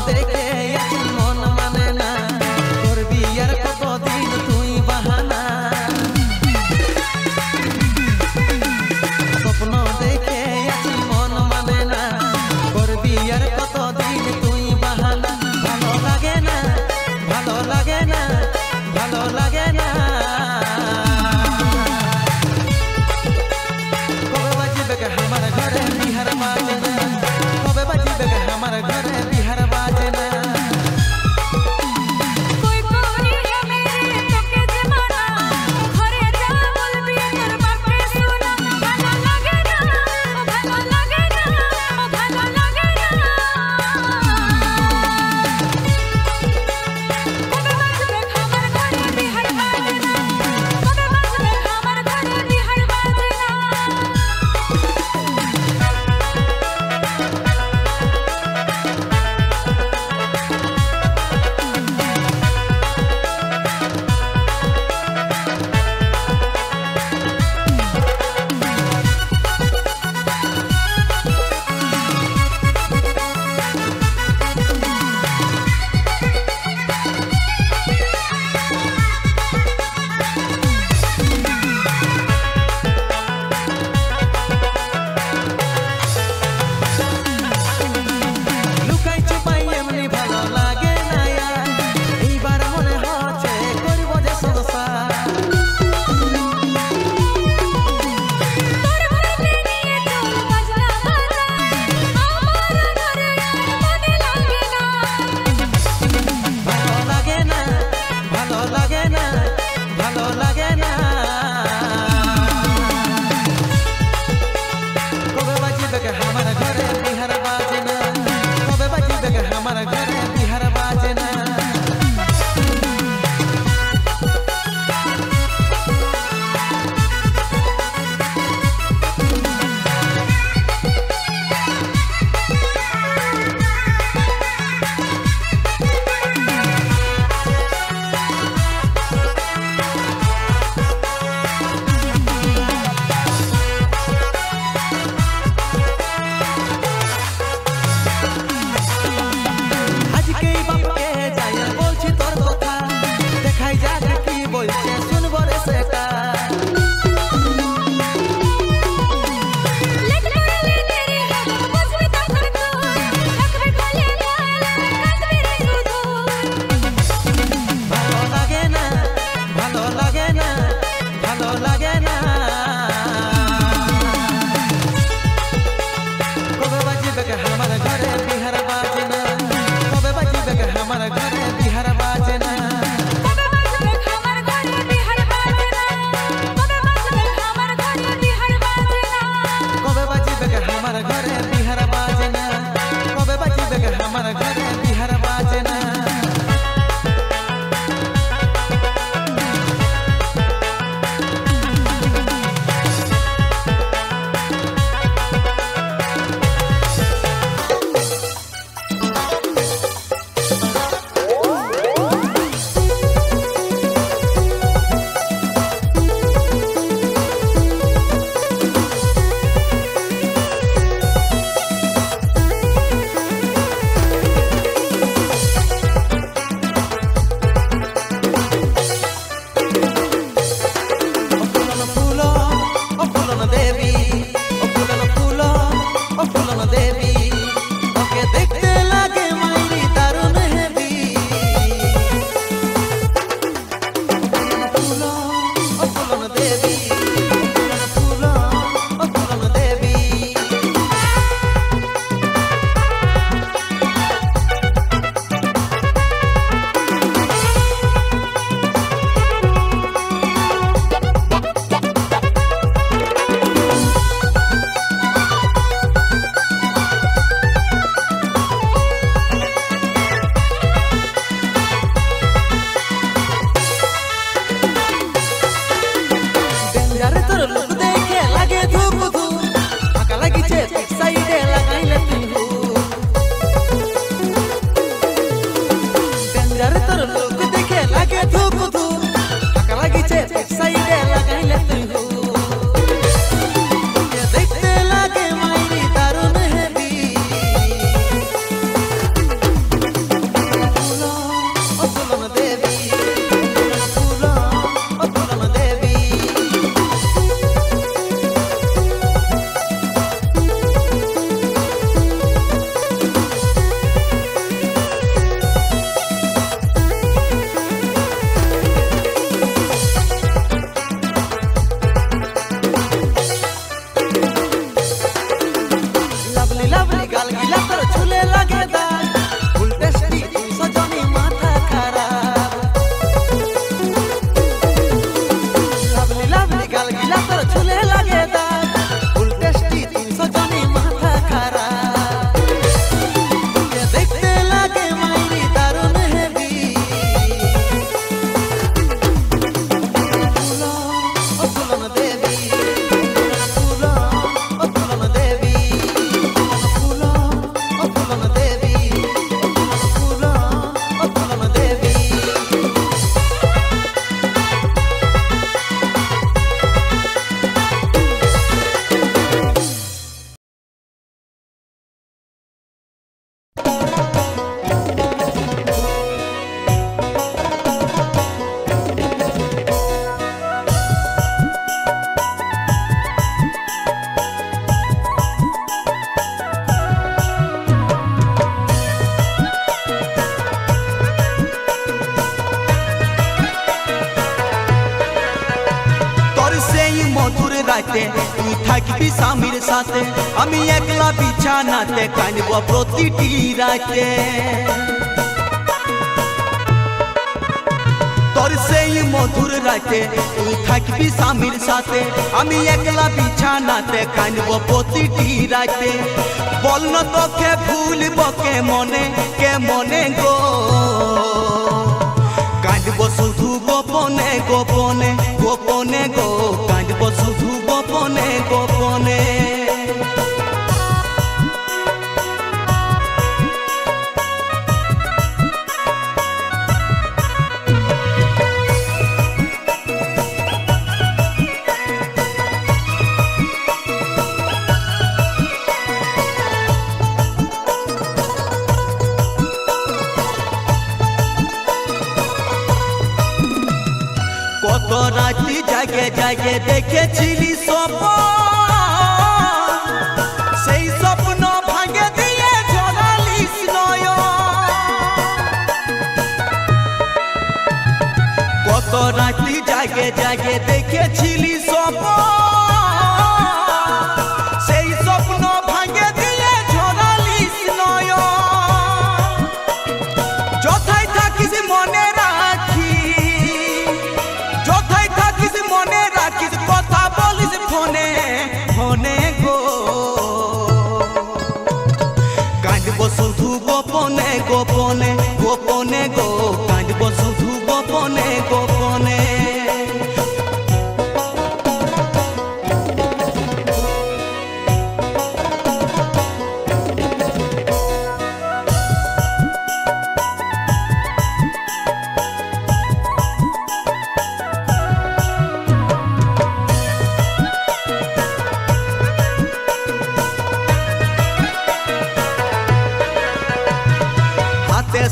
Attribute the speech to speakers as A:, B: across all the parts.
A: দেখে এখন মন মানে না, করবি আর কতদিন তুই বাহানা। স্বপ্ন দেখে এখন মন মানে না, করবি আর কতদিন তুই বাহানা। ভালো লাগে না, ভালো লাগে না, ভালো লাগে না। কবে বাজিবে গে আমার ঘরে বিহার বাজনা, কবে বাজিবে গে আমার ঘরে বিহার বাজনা।
B: রাতে তুই থাকবি স্বামীর সাথে আমি একলা বিছানাতে কাঁদব প্রতিটি রাতে তোর সেই মধুর রাতে তুই থাকবি স্বামীর সাথে আমি একলা বিছানাতে কাঁদব প্রতিটি রাতে বল না তোকে ভুলব কে মনে গো কাঁদব শুধু গোপনে গোপনে গোপনে গো কাঁদব শুধু গোপনে গোপনে কত রাতি জাগে জাগে দেখেছিলি স্বপ্ন সেই স্বপ্ন ভাঙে দিয়ে ঝরালিস নয়ন কত রাতি জাগে জাগে দেখেছিলি স্বপ্ন সেই স্বপ্ন ভাঙে দিয়ে ঝরালিস নয়ন যথাই থাকিস মনে শুধু গোপনে গোপনে গোপনে গো কাঁদব শুধু গোপনে গোপনে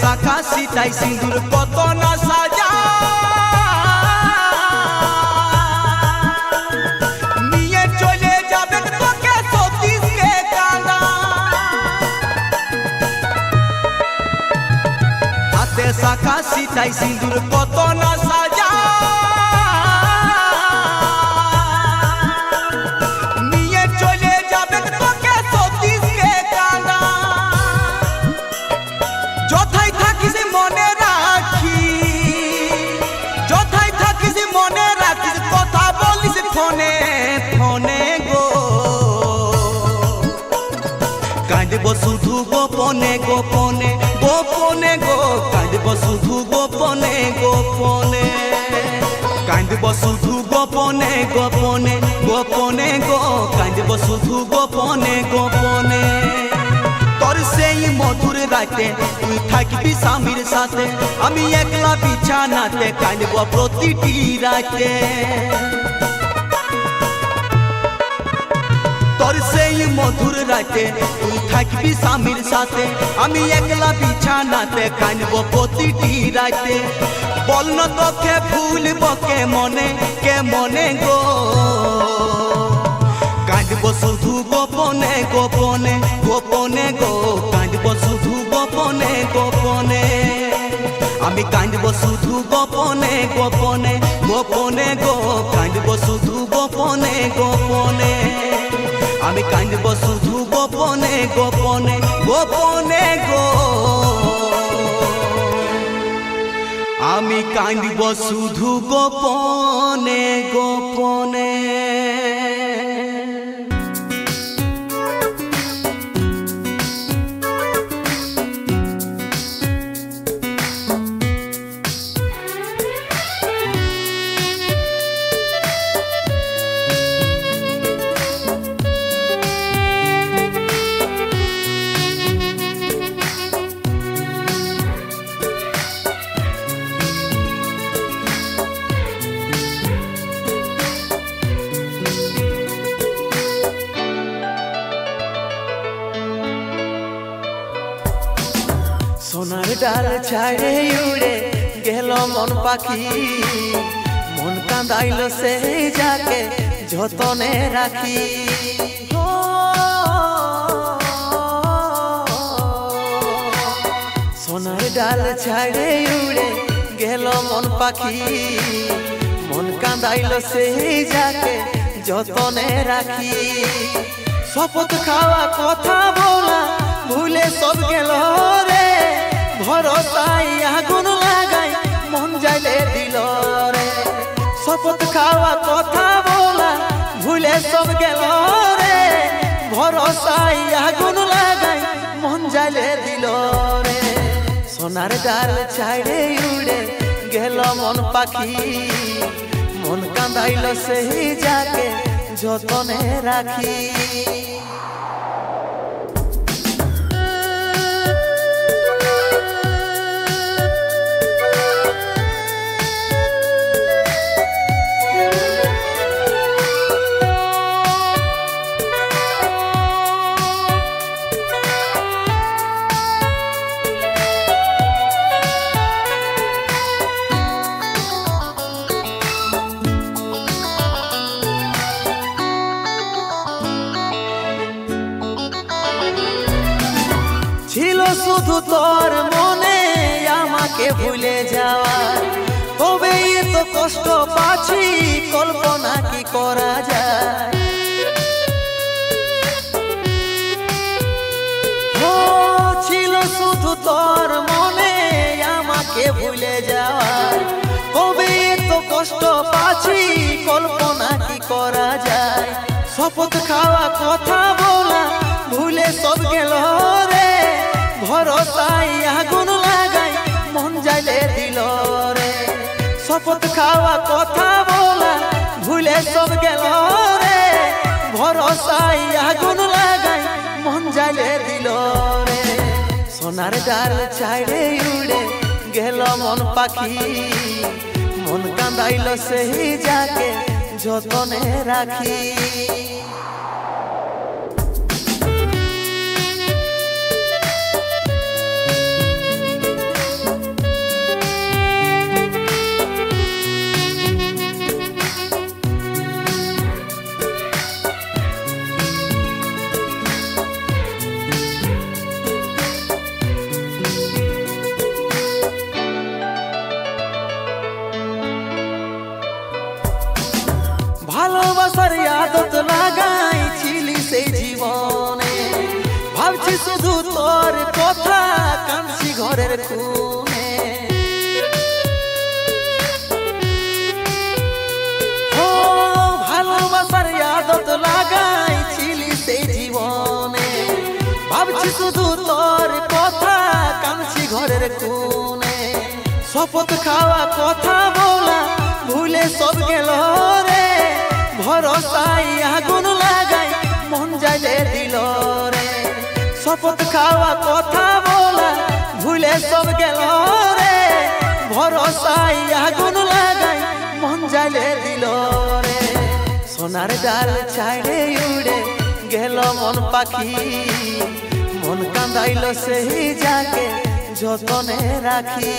B: শাখা সিতাই সিঁদুর কত না সাজা নিয়ে চলে যাবে তোকে সতীশকে কাঁদা হাতে শাখা সিতাই সিঁদুর কত না সাজা নিয়ে চলে যাবে তোকে সতীশকে কাঁদা যথাই থাকিস মনে রাখিস কথা বলিস ফোনে ফোনে গো কাঁদব শুধু গোপনে গোপনে গোপনে গো কাঁদব শুধু গোপনে গোপনে কাঁদব শুধু গোপনে গোপনে গোপনে গো কাঁদব শুধু গোপনে গোপনে তোর সেই মধুর রাতে তুই থাকবি স্বামীর সাথে আমি একলা বিছানাতে কাঁদব প্রতিটি রাতে তোর সেই মধুর রাতে তুই থাকবি স্বামীর সাথে আমি একলা বিছানাতে কাঁদব প্রতিটি রাতে বল না তোকে ভুলব কে মনে গো কাঁদব শুধু গোপনে গোপনে গোপনে গো কাঁদব শুধু গোপনে গোপনে আমি কাঁদব শুধু গোপনে গোপনে গোপনে গো কাঁদব শুধু গোপনে গোপনে আমি কাঁদব শুধু গোপনে গোপনে গোপনে গো আমি কাঁদব শুধু গোপনে গোপনে সোনার ডাল ছাড়ে উড়ে গেল মন পাখি মন কাঁদাইল সেই যাকে যতনে রাখি সোনার ডাল ছাড়ে উড়ে গেল মন পাখি মন কাঁদাইল সেই যাকে
A: যতনে রাখি শপথ খাওয়া কথা বলা ভুলে সব গেল রে ভরসায় আগুন লাগাই মন যাইলে দিল রে শপথ খাওয়া কথা বলা ভুলে সব গেল রে ভরসায় আগুন লাগাই মন যাইলে দিল রে সোনার ডাল ছাইড়ে উড়ে গেল মন পাখি মন কাঁদাইল সেই যাকে যতনে রাখি ছিল শুধু তোর মনে আমাকে ভুলে যাওয়া তবে এত কষ্ট পাচ্ছি কল্পনা কি করা যায় ও ছিল শুধু তোর মনে আমাকে ভুলে যাওয়া তবে এত কষ্ট পাচ্ছি কল্পনা কি করা যায় শপথ খাওয়া কথা বলা ভুলে সব গেল রে ভরসায় আগুন লাগাই মন যাইলে দিল রে শপথ খাওয়া কথা বলা ভুলে সব গেল রে ভরসায় আগুন লাগাই মন যাইলে দিল রে সোনার ডাল ছাইড়ে উড়ে গেল মন পাখি মন কাঁদাইল সেই যাকে যতনে রাখি ভালোবাসার আদত লাগাইছিলি সেই জীবনে ভাবছি শুধু তোর কথা কাঁদছি ঘরের কোণে ও ভালোবাসার আদত লাগাইছিলি সেই জীবনে ভাবছি শুধু তোর কথা কাঁদছি ঘরের কোণে শপথ খাওয়া কথা বলা ভুলে সব গেল রে ভরসায় আগুন লাগাই মন যাইলে দিল রে শপথ খাওয়া কথা বলা ভুলে সব গেল রে ভরসায় আগুন লাগাই মন যাইলে দিল রে সোনার ডাল ছাইড়ে উড়ে গেল মন পাখি মন কাঁদাইল সেই যাকে যতনে রাখি